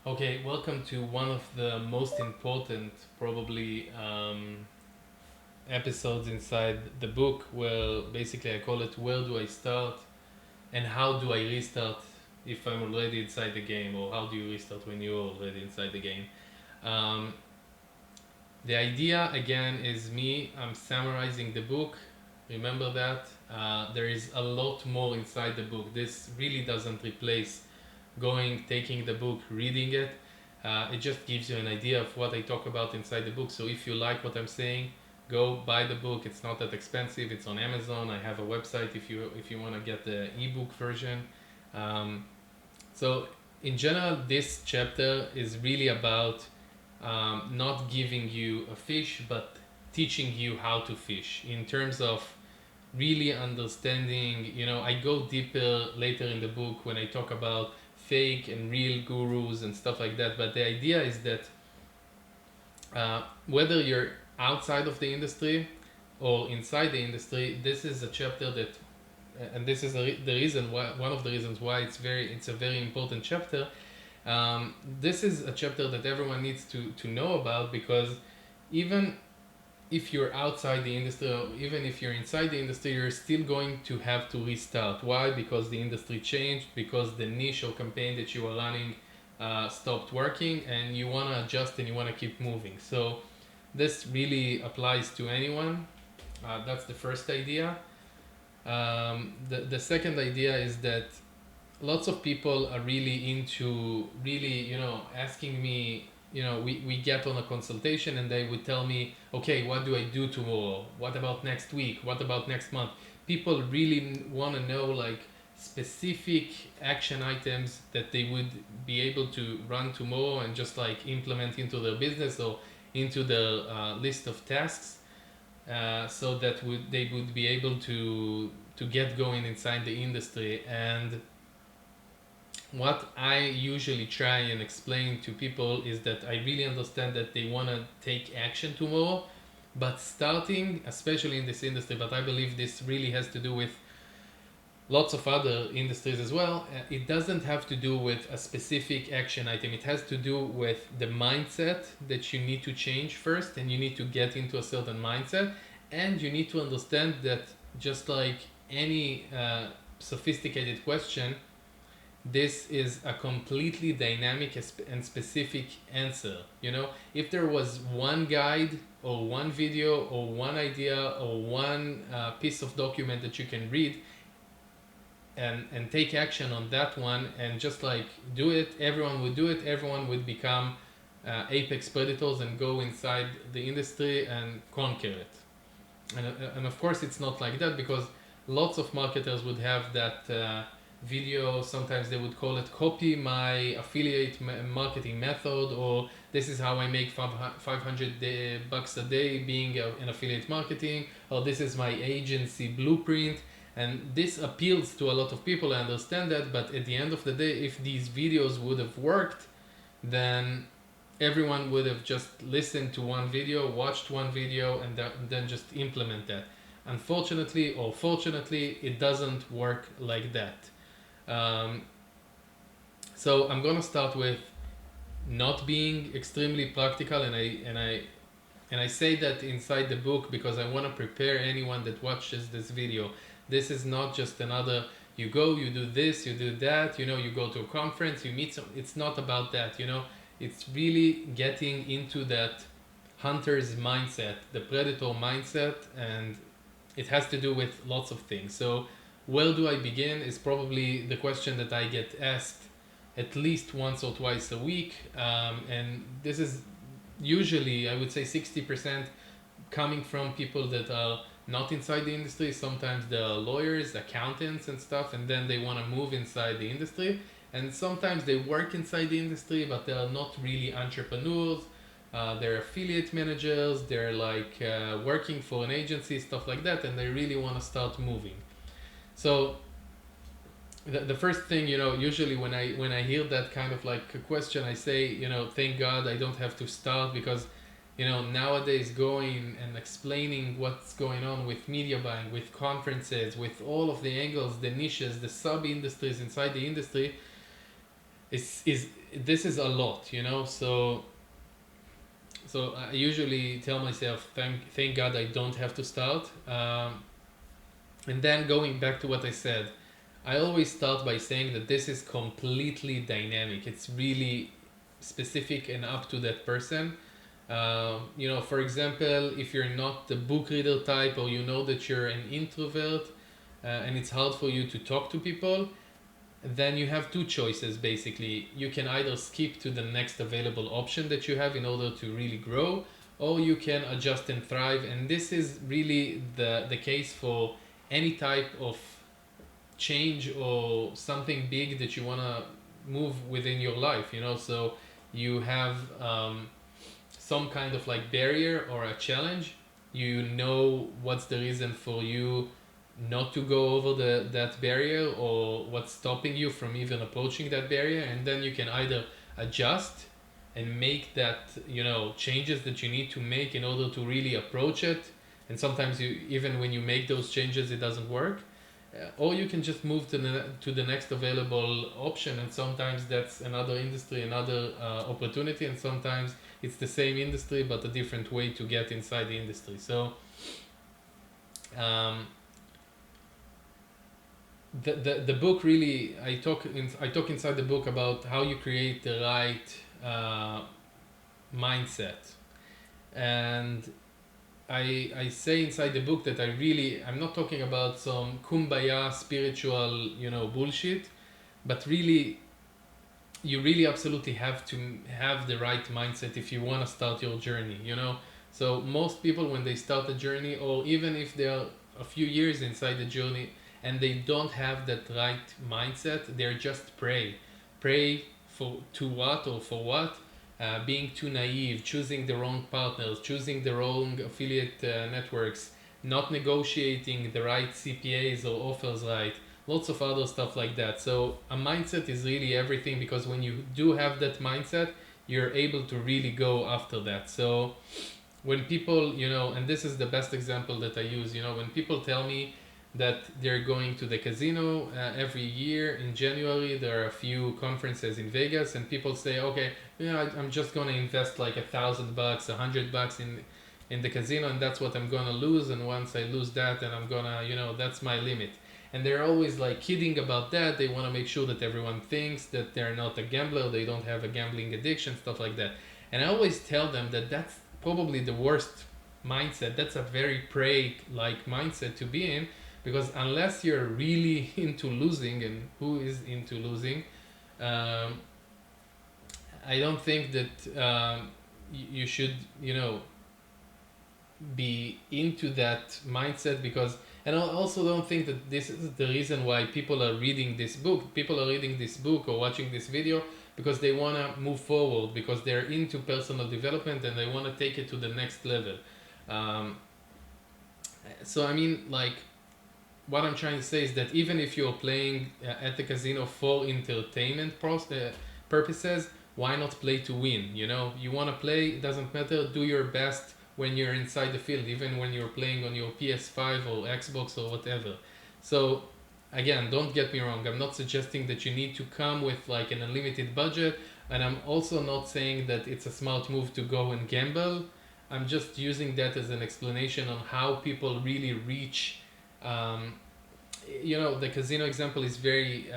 Okay, welcome to one of the most important, probably, episodes inside the book. Well, basically, I call it Where Do I Start and How Do I Restart if I'm already inside the game, or how do you restart when you're already inside the game. Um, the idea, again, is me. I'm summarizing the book. Remember that. There is a lot more inside the book. This really doesn't replace going, taking the book, reading it. It just gives you an idea of what I talk about inside the book. So if you like what I'm saying, go buy the book. It's not that expensive. It's on Amazon. I have a website if you want to get the ebook version. Um, so in general, this chapter is really about not giving you a fish, but teaching you how to fish in terms of really understanding. I go deeper later in the book when I talk about fake and real gurus and stuff like that, but the idea is that whether you're outside of the industry or inside the industry, this is a chapter that, and this is the reason why, one of the reasons why it's a very important chapter. This is a chapter that everyone needs to know about, because even if you're outside the industry, or even if you're inside the industry, you're still going to have to restart. Why? Because the industry changed, because the niche or campaign that you were running stopped working, and you want to adjust and you want to keep moving. So this really applies to anyone. That's the first idea. The second idea is that lots of people are really into really, asking me. We get on a consultation and they would tell me, okay, what do I do tomorrow? What about next week? What about next month? People really want to know, like, specific action items that they would be able to run tomorrow and just like implement into their business or into the list of tasks, so that they would be able to get going inside the industry. And what I usually try and explain to people is that I really understand that they want to take action tomorrow, but starting, especially in this industry, but I believe this really has to do with lots of other industries as well. It doesn't have to do with a specific action item. It has to do with the mindset that you need to change first, and you need to get into a certain mindset. And you need to understand that, just like any sophisticated question, this is a completely dynamic and specific answer. If there was one guide or one video or one idea or one piece of document that you can read and take action on that one and just like do it, everyone would do it. Everyone would become apex predators and go inside the industry and conquer it. And of course it's not like that, because lots of marketers would have that video. Sometimes they would call it copy my affiliate marketing method, or this is how I make 500 bucks a day being in affiliate marketing, or this is my agency blueprint. And this appeals to a lot of people, I understand that, but at the end of the day, if these videos would have worked, then everyone would have just listened to one video, watched one video, and then just implement that. Unfortunately or fortunately, it doesn't work like that. Um, so I'm gonna start with not being extremely practical, and I say that inside the book because I want to prepare anyone that watches this video. This is not just another, you go, you do this, you do that, you go to a conference, you meet some. It's not about that. It's really getting into that hunter's mindset, the predator mindset, and it has to do with lots of things. So where do I begin is probably the question that I get asked at least once or twice a week. And this is usually, I would say, 60% coming from people that are not inside the industry. Sometimes they're lawyers, accountants, and stuff, and then they want to move inside the industry. And sometimes they work inside the industry, but they are not really entrepreneurs. They're affiliate managers, they're like working for an agency, stuff like that, and they really want to start moving. So the first thing, usually when I hear that kind of like a question, I say, thank God I don't have to start, because nowadays going and explaining what's going on with media buying, with conferences, with all of the angles, the niches, the sub industries inside the industry, is this is a lot, you know. So I usually tell myself, thank God I don't have to start. And then going back to what I said, I always start by saying that this is completely dynamic. It's really specific and up to that person. You know, for example, if you're not the book reader type, or you know that you're an introvert, and it's hard for you to talk to people, then you have two choices basically. You can either skip to the next available option that you have in order to really grow, or you can adjust and thrive. And this is really the case for any type of change or something big that you want to move within your life, you know. So you have some kind of like barrier or a challenge. You know what's the reason for you not to go over that barrier, or what's stopping you from even approaching that barrier, and then you can either adjust and make that, you know, changes that you need to make in order to really approach it. And sometimes you, even when you make those changes, it doesn't work. Or you can just move to the next available option, and sometimes that's another industry, another opportunity, and sometimes it's the same industry but a different way to get inside the industry. So um, the book really, I talk inside the book about how you create the right mindset. And I say inside the book that I'm not talking about some kumbaya spiritual, you know, bullshit, but really, you really absolutely have to have the right mindset if you want to start your journey, you know. So most people, when they start a journey, or even if they are a few years inside the journey and they don't have that right mindset, they're just pray for to what or for what. Being too naive, choosing the wrong partners, choosing the wrong affiliate networks, not negotiating the right CPAs or offers right, lots of other stuff like that. So a mindset is really everything, because when you do have that mindset, you're able to really go after that. So when people, you know, and this is the best example that I use, you know, when people tell me that they're going to the casino every year in January, there are a few conferences in Vegas, and people say, okay, you know, I'm just going to invest like $1,000, $100 in the casino, and that's what I'm going to lose. And once I lose that, then I'm going to, you know, that's my limit. And they're always like kidding about that. They want to make sure that everyone thinks that they're not a gambler, they don't have a gambling addiction, stuff like that. And I always tell them that that's probably the worst mindset. That's a very prey like mindset to be in, because unless you're really into losing, and who is into losing, um, I don't think that you should, you know, be into that mindset. Because, and I also don't think that this is the reason why people are reading this book. People are reading this book or watching this video because they want to move forward, because they're into personal development and they want to take it to the next level. um, so I mean, like, what I'm trying to say is that even if you're playing at the casino for entertainment purposes, why not play to win? You know, you want to play, it doesn't matter, do your best when you're inside the field, even when you're playing on your PS5 or Xbox or whatever. So again, don't get me wrong, I'm not suggesting that you need to come with like an unlimited budget, and I'm also not saying that it's a smart move to go and gamble. I'm just using that as an explanation on how people really reach. um, you know, the casino example is very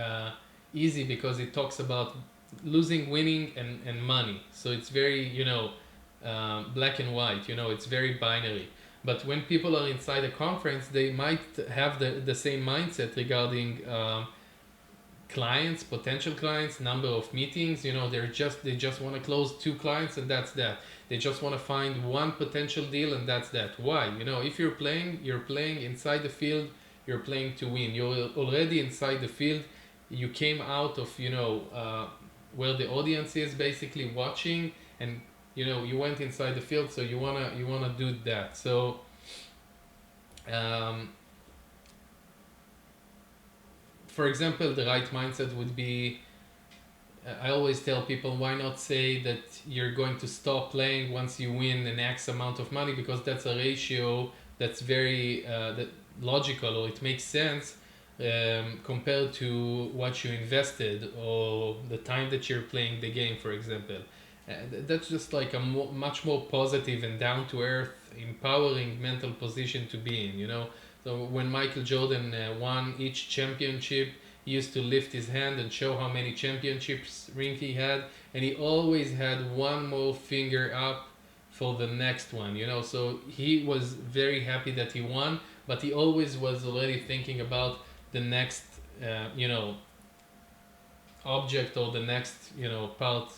easy because it talks about losing, winning, and money. So it's very, you know, black and white, you know, it's very binary. But when people are inside a conference, they might have the same mindset regarding clients, potential clients, number of meetings. You know, they just want to close two clients, and that's that. They just want to find one potential deal, and that's that. Why? You know, if you're playing inside the field, you're playing to win. You're already inside the field. You came out of, you know, where the audience is basically watching, and you know, you went inside the field, so you wanna do that. So um, for example, the right mindset would be, I always tell people, why not say that you're going to stop playing once you win an X amount of money, because that's a ratio that's very that logical, or it makes sense. compared to what you invested or the time that you're playing the game, for example. That's just like a much more positive and down to earth, empowering mental position to be in, you know. So when Michael Jordan won each championship, he used to lift his hand and show how many championships ring he had, and he always had one more finger up for the next one, you know. So he was very happy that he won, but he always was already thinking about the next, you know, object or the next, you know, part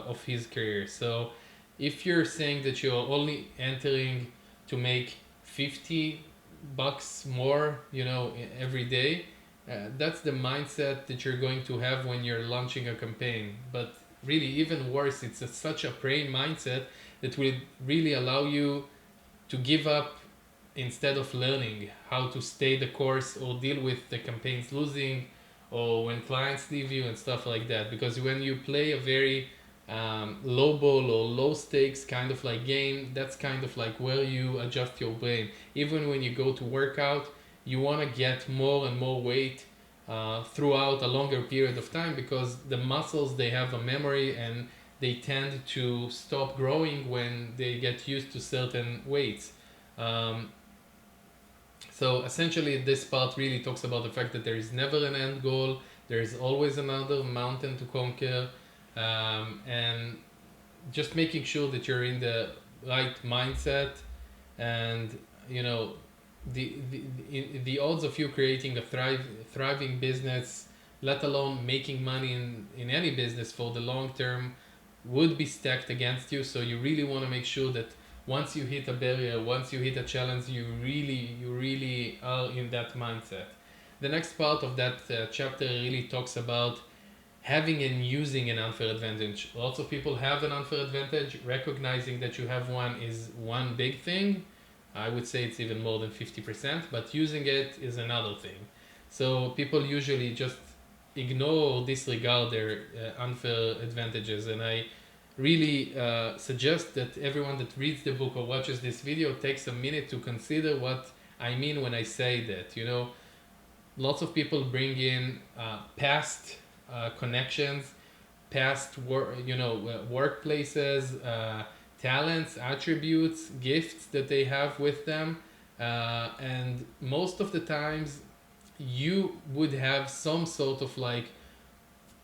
of his career. So if you're saying that you're only entering to make 50 bucks more, you know, every day, that's the mindset that you're going to have when you're launching a campaign. But really, even worse, it's such a prey mindset that will really allow you to give up instead of learning how to stay the course or deal with the campaigns losing or when clients leave you and stuff like that. Because when you play a very low ball or low stakes kind of like game, that's kind of like where you adjust your brain. Even when you go to workout, you want to get more and more weight throughout a longer period of time, because the muscles, they have a memory and they tend to stop growing when they get used to certain weights. um, so essentially, this part really talks about the fact that there is never an end goal. There is always another mountain to conquer, and just making sure that you're in the right mindset, and you know, the odds of you creating a thriving business, let alone making money in any business for the long term, would be stacked against you. So you really want to make sure that once you hit a barrier, once you hit a challenge, you really are in that mindset. The next part of that chapter really talks about having and using an unfair advantage. Lots of people have an unfair advantage. Recognizing that you have one is one big thing. I would say it's even more than 50%, but using it is another thing. So people usually just ignore or disregard their unfair advantages, and I really suggest that everyone that reads the book or watches this video takes a minute to consider what I mean when I say that. You know, lots of people bring in past connections, past workplaces, talents, attributes, gifts that they have with them, and most of the times you would have some sort of like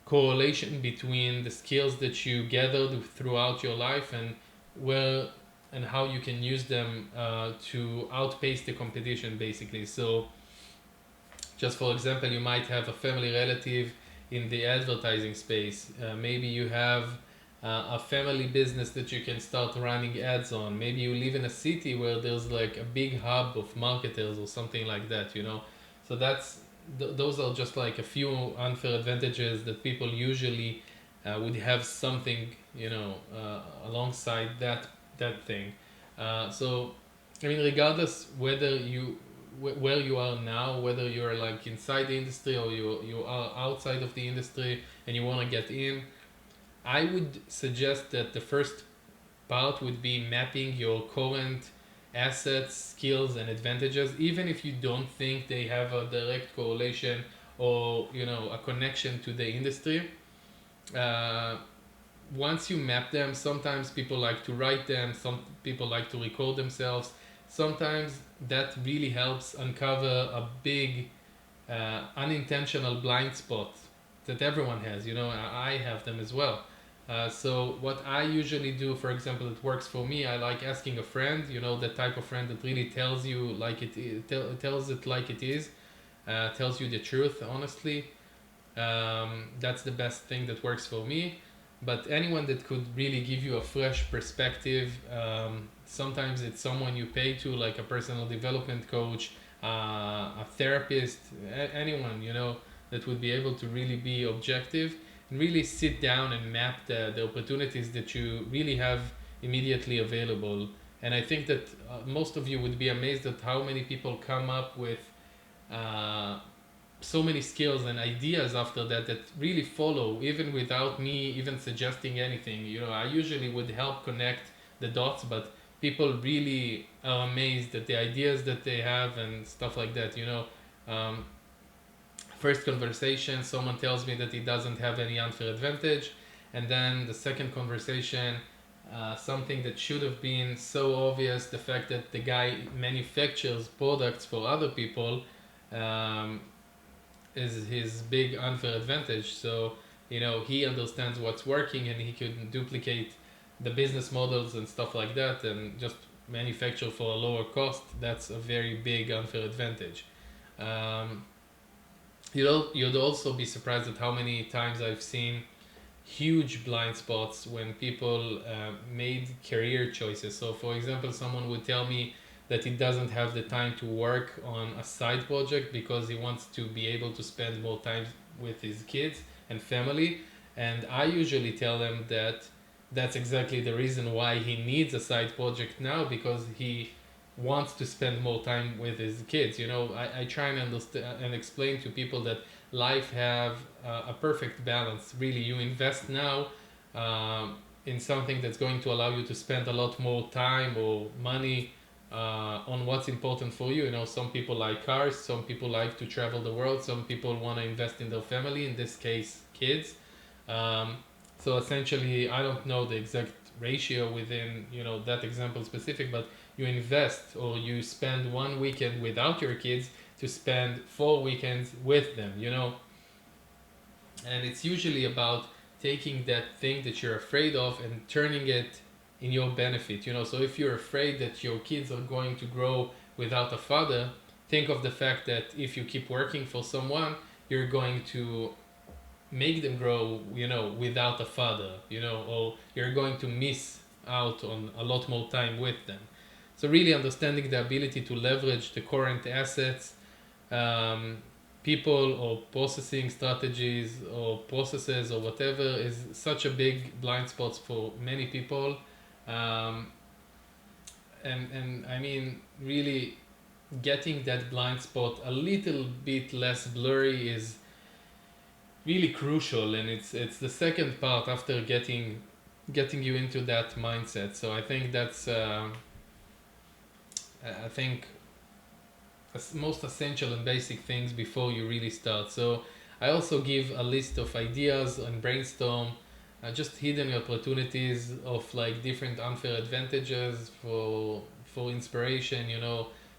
correlation between the skills that you gathered throughout your life and where and how you can use them to outpace the competition, basically. So just for example, you might have a family relative in the advertising space. Maybe you have a family business that you can start running ads on. Maybe you live in a city where there's like a big hub of marketers or something like that, you know. So those are just like a few unfair advantages that people usually would have something, you know, alongside that thing. So I mean, regardless whether where you are now, whether you're like inside the industry or you are outside of the industry and you want to get in, I would suggest that the first part would be mapping your current assets, skills, and advantages, even if you don't think they have a direct correlation or, you know, a connection to the industry. Uh, Once you map them, sometimes people like to write them, some people like to record themselves. Sometimes that really helps uncover a big unintentional blind spot that everyone has. You know, I have them as well. So what I usually do, for example, it works for me. I like asking a friend. You know, the type of friend that really tells you like tells it like it is, tells you the truth honestly. That's the best thing that works for me. But anyone that could really give you a fresh perspective, sometimes it's someone you pay to, like a personal development coach, a therapist, anyone, you know, that would be able to really be objective and really sit down and map the opportunities that you really have immediately available. And I think that most of you would be amazed at how many people come up with uh, so many skills and ideas after that really follow even without me even suggesting anything. You know, I usually would help connect the dots, but people really are amazed at the ideas that they have and stuff like that, you know. um, First conversation, someone tells me that he doesn't have any unfair advantage, and then the second conversation, something that should have been so obvious, the fact that the guy manufactures products for other people, um, is his big unfair advantage. So, he understands what's working and he can duplicate the business models and stuff like that and just manufacture for a lower cost. That's a very big unfair advantage. Um, you'd also be surprised at how many times I've seen huge blind spots when people made career choices. So, for example, someone would tell me that he doesn't have the time to work on a side project because he wants to be able to spend more time with his kids and family. And I usually tell them that that's exactly the reason why he needs a side project now, because he wants to spend more time with his kids. I try and understand and explain to people that life have a perfect balance. Really, you invest now in something that's going to allow you to spend a lot more time or money on what's important for you. Some people like cars, some people like to travel the world, some people want to invest in their family, in this case, kids. So essentially, I don't know the exact ratio within that example specific, but you invest or you spend one weekend without your kids to spend 4 weekends with them. And it's usually about taking that thing that you're afraid of and turning it in your benefit. So if you're afraid that your kids are going to grow without a father, think of the fact that if you keep working for someone, you're going to make them grow, without a father, or you're going to miss out on a lot more time with them. So really understanding the ability to leverage the current assets, people or processing strategies or processes or whatever, is such a big blind spot for many people. And I mean, really getting that blind spot a little bit less blurry is really crucial, and it's the second part after getting you into that mindset. So I think that's I think most essential and basic things before you really start. So I also give a list of ideas and brainstorm just hidden opportunities of like different unfair advantages for inspiration,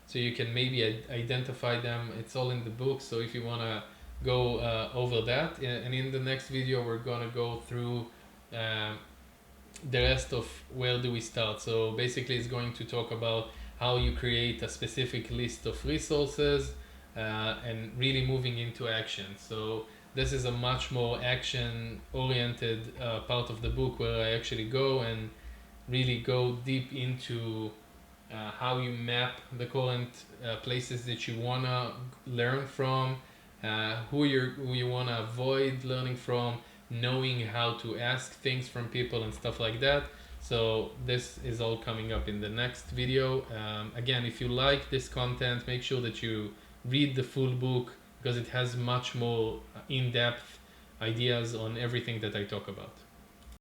so you can maybe identify them. It's all in the book, so if you want to go over that, and in the next video we're gonna go through the rest of where do we start. So basically it's going to talk about how you create a specific list of resources and really moving into action. So this is a much more action oriented part of the book, where I actually go and really go deep into how you map the current places that you want to learn from, who you want to avoid learning from, knowing how to ask things from people and stuff like that. So this is all coming up in the next video. Again, if you like this content, make sure that you read the full book, because it has much more in-depth ideas on everything that I talk about.